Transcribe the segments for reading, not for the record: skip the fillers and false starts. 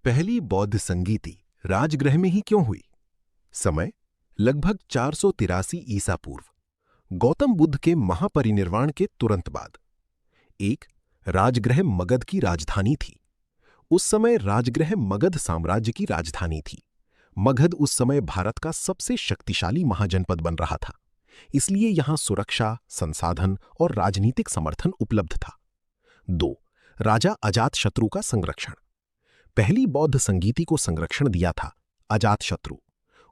पहली बौद्ध संगीति राजगृह में ही क्यों हुई? समय लगभग 483 ईसा पूर्व, गौतम बुद्ध के महापरिनिर्वाण के तुरंत बाद। एक राजगृह मगध की राजधानी थी। उस समय राजगृह मगध साम्राज्य की राजधानी थी। मगध उस समय भारत का सबसे शक्तिशाली महाजनपद बन रहा था, इसलिए यहां सुरक्षा, संसाधन और राजनीतिक समर्थन उपलब्ध था। 2 राजा अजातशत्रु का संरक्षण। पहली बौद्ध संगीति को संरक्षण दिया था अजातशत्रु।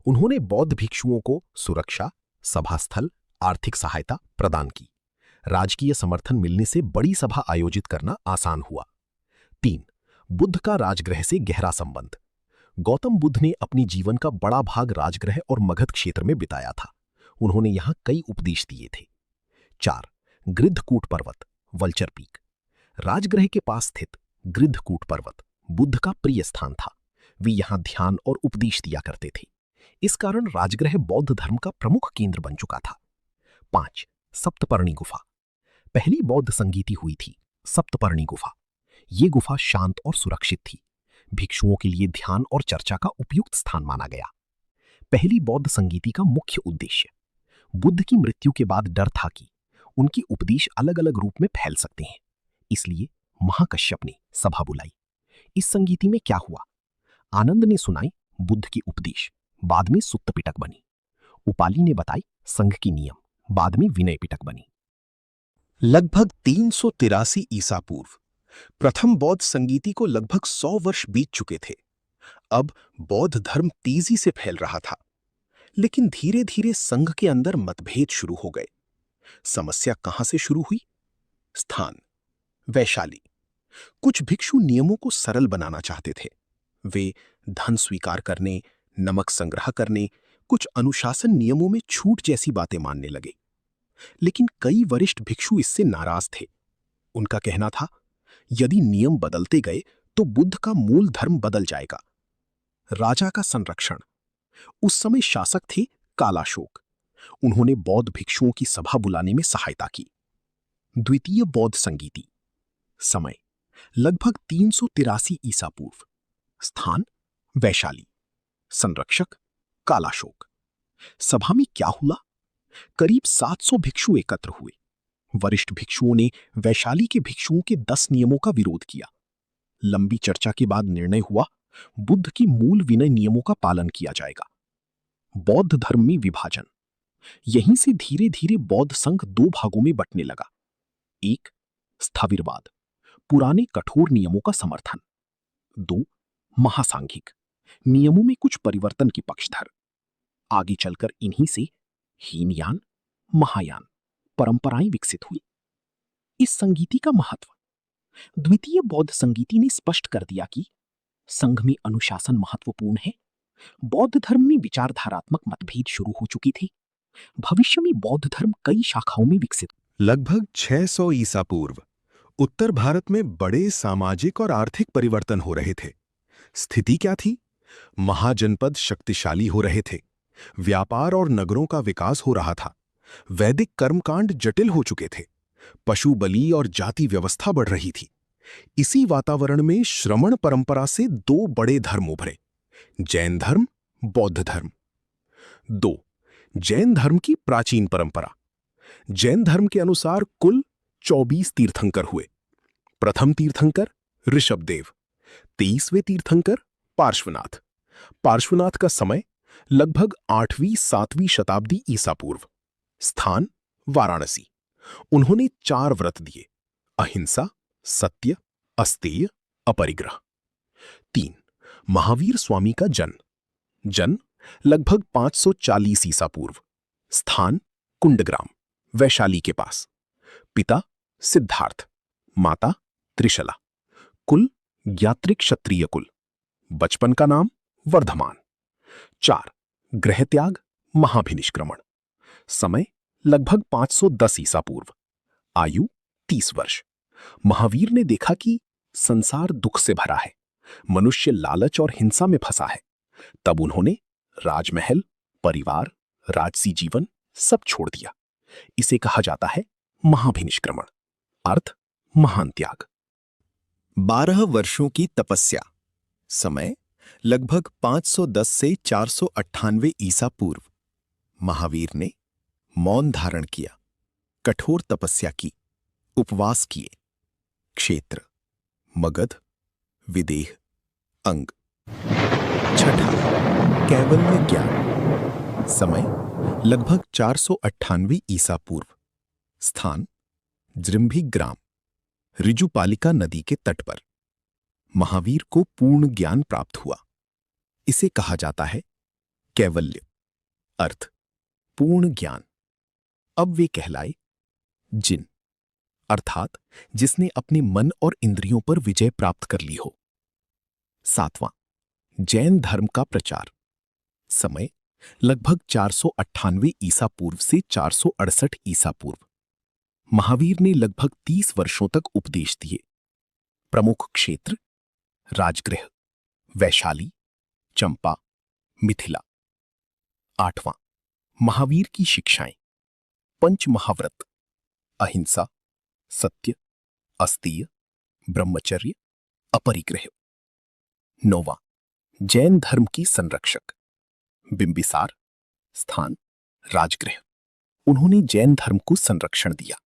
उन्होंने बौद्ध भिक्षुओं को सुरक्षा, सभास्थल, आर्थिक सहायता प्रदान की। राजकीय समर्थन मिलने से बड़ी सभा आयोजित करना आसान हुआ। 3 बुद्ध का राजगृह से गहरा संबंध। गौतम बुद्ध ने अपनी जीवन का बड़ा भाग राजगृह और मगध क्षेत्र में बिताया था। उन्होंने यहां कई उपदेश दिए थे। 4 गृद्धकूट पर्वत, वल्चर पीक। राजगृह के पास स्थित गृद्धकूट पर्वत बुद्ध का प्रिय स्थान था। वे यहां ध्यान और उपदेश दिया करते थे। इस कारण राजगृह बौद्ध धर्म का प्रमुख केंद्र बन चुका था। 5 सप्तपर्णी गुफा। पहली बौद्ध संगीति हुई थी सप्तपर्णी गुफा। ये गुफा शांत और सुरक्षित थी। भिक्षुओं के लिए ध्यान और चर्चा का उपयुक्त स्थान माना गया। पहली बौद्ध संगीति का मुख्य उद्देश्य, बुद्ध की मृत्यु के बाद डर था कि उनके उपदेश अलग अलग रूप में फैल सकते हैं, इसलिए महाकश्यप ने सभा बुलाई। इस संगीति में क्या हुआ? आनंद ने सुनाई बुद्ध की उपदेश, बाद में सुत्त पिटक बनी। उपाली ने बताई संघ की नियम, बाद में विनय पिटक बनी। लगभग 383 ईसा पूर्व प्रथम बौद्ध संगीति को लगभग 100 वर्ष बीत चुके थे। अब बौद्ध धर्म तेजी से फैल रहा था, लेकिन धीरे धीरे संघ के अंदर मतभेद शुरू हो गए। समस्या कहां से शुरू हुई? स्थान, वैशाली। कुछ भिक्षु नियमों को सरल बनाना चाहते थे। वे धन स्वीकार करने, नमक संग्रह करने, कुछ अनुशासन नियमों में छूट जैसी बातें मानने लगे। लेकिन कई वरिष्ठ भिक्षु इससे नाराज थे। उनका कहना था, यदि नियम बदलते गए तो बुद्ध का मूल धर्म बदल जाएगा। राजा का संरक्षण। उस समय शासक थे कालाशोक। उन्होंने बौद्ध भिक्षुओं की सभा बुलाने में सहायता की। द्वितीय बौद्ध संगीति। समय लगभग 383 ईसा पूर्व। स्थान वैशाली। संरक्षक कालाशोक। सभा में क्या हुआ? करीब 700 भिक्षु एकत्र हुए। वरिष्ठ भिक्षुओं ने वैशाली के भिक्षुओं के 10 नियमों का विरोध किया। लंबी चर्चा के बाद निर्णय हुआ, बुद्ध की मूल विनय नियमों का पालन किया जाएगा। बौद्ध धर्म में विभाजन। यहीं से धीरे धीरे बौद्ध संघ 2 भागों में बंटने लगा। 1 स्थाविरवाद, पुराने कठोर नियमों का समर्थन। 2 महासांघिक, नियमों में कुछ परिवर्तन की पक्षधर। आगे चलकर इन्हीं से हीनयान, महायान परंपराएं विकसित हुई। इस संगीति का महत्व। द्वितीय बौद्ध संगीति ने स्पष्ट कर दिया कि संघ में अनुशासन महत्वपूर्ण है। बौद्ध धर्म में विचारधारात्मक मतभेद शुरू हो चुके थे। भविष्य में बौद्ध धर्म कई शाखाओं में विकसित। लगभग 600 ईसा पूर्व उत्तर भारत में बड़े सामाजिक और आर्थिक परिवर्तन हो रहे थे। स्थिति क्या थी? महाजनपद शक्तिशाली हो रहे थे। व्यापार और नगरों का विकास हो रहा था। वैदिक कर्मकांड जटिल हो चुके थे। पशु बलि और जाति व्यवस्था बढ़ रही थी। इसी वातावरण में श्रमण परंपरा से 2 बड़े धर्म उभरे, जैन धर्म, बौद्ध धर्म। 2 जैन धर्म की प्राचीन परंपरा। जैन धर्म के अनुसार कुल 24 तीर्थंकर हुए। प्रथम तीर्थंकर ऋषभदेव, 23वें तीर्थंकर पार्श्वनाथ। पार्श्वनाथ का समय लगभग 8वीं-7वीं शताब्दी ईसा पूर्व। स्थान वाराणसी। उन्होंने 4 व्रत दिए, अहिंसा, सत्य, अस्तेय, अपरिग्रह। 3 महावीर स्वामी का जन्म लगभग 540 ईसा पूर्व। स्थान कुंडग्राम, वैशाली के पास। पिता सिद्धार्थ, माता त्रिशला। कुल यात्रिक क्षत्रिय कुल। बचपन का नाम वर्धमान। 4 गृह त्याग, महाभिनिष्क्रमण। समय लगभग 510 ईसा पूर्व। आयु 30 वर्ष। महावीर ने देखा कि संसार दुख से भरा है, मनुष्य लालच और हिंसा में फंसा है। तब उन्होंने राजमहल, परिवार, राजसी जीवन सब छोड़ दिया। इसे कहा जाता है महाभिनिष्क्रमण, अर्थ महान त्याग। 12 वर्षों की तपस्या। समय लगभग 510 से 498 ईसा पूर्व। महावीर ने मौन धारण किया, कठोर तपस्या की, उपवास किए। क्षेत्र मगध, विदेह, अंग। छठा, कैवल्य ज्ञान। समय लगभग 498 ईसा पूर्व। स्थान जृंभी ग्राम, ऋजुपालिका नदी के तट पर। महावीर को पूर्ण ज्ञान प्राप्त हुआ। इसे कहा जाता है कैवल्य, अर्थ पूर्ण ज्ञान। अब वे कहलाए जिन, अर्थात जिसने अपने मन और इंद्रियों पर विजय प्राप्त कर ली हो। सातवां, जैन धर्म का प्रचार। समय लगभग 498 ईसा पूर्व से 468 ईसा पूर्व। महावीर ने लगभग 30 वर्षों तक उपदेश दिए। प्रमुख क्षेत्र राजगृह, वैशाली, चंपा, मिथिला। आठवां, महावीर की शिक्षाएं। पंच महाव्रत, अहिंसा, सत्य, अस्तेय, ब्रह्मचर्य, अपरिग्रह। नौवां, जैन धर्म की संरक्षक। बिंबिसार, स्थान राजगृह। उन्होंने जैन धर्म को संरक्षण दिया।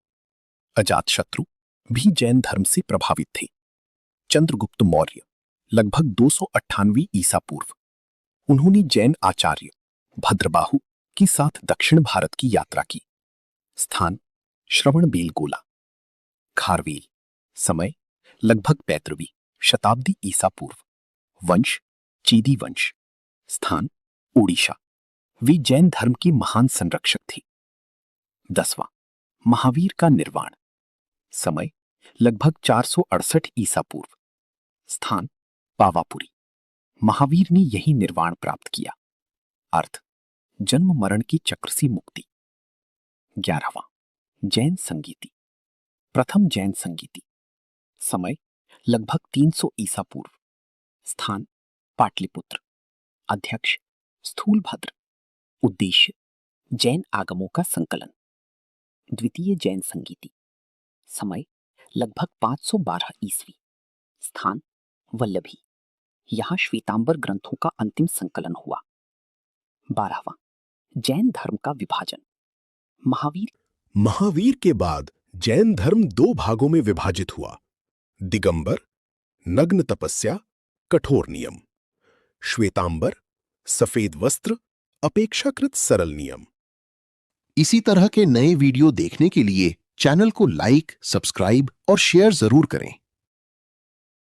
अजातशत्रु भी जैन धर्म से प्रभावित थे। चंद्रगुप्त मौर्य, लगभग 298 ईसा पूर्व। उन्होंने जैन आचार्य भद्रबाहु के साथ दक्षिण भारत की यात्रा की। स्थान श्रवणबेलगोला, खारवेल। समय लगभग 15वीं शताब्दी ईसा पूर्व। वंश चेदी वंश। स्थान ओडिशा। वे जैन धर्म के महान संरक्षक थे। 10वां, महावीर का निर्वाण। समय लगभग 468 ईसा पूर्व। स्थान पावापुरी। महावीर ने यही निर्वाण प्राप्त किया, अर्थ जन्म मरण की चक्र से मुक्ति। 11वां, जैन संगीति। प्रथम जैन संगीति। समय लगभग 300 ईसा पूर्व। स्थान पाटलिपुत्र। अध्यक्ष स्थूलभद्र। उद्देश्य जैन आगमों का संकलन। द्वितीय जैन संगीति। समय लगभग 512 ईस्वी। स्थान वल्लभी। यहां श्वेतांबर ग्रंथों का अंतिम संकलन हुआ। 12वां, जैन धर्म का विभाजन। महावीर के बाद जैन धर्म 2 भागों में विभाजित हुआ। दिगंबर, नग्न तपस्या, कठोर नियम। श्वेतांबर, सफेद वस्त्र, अपेक्षाकृत सरल नियम। इसी तरह के नए वीडियो देखने के लिए चैनल को लाइक, सब्सक्राइब और शेयर जरूर करें।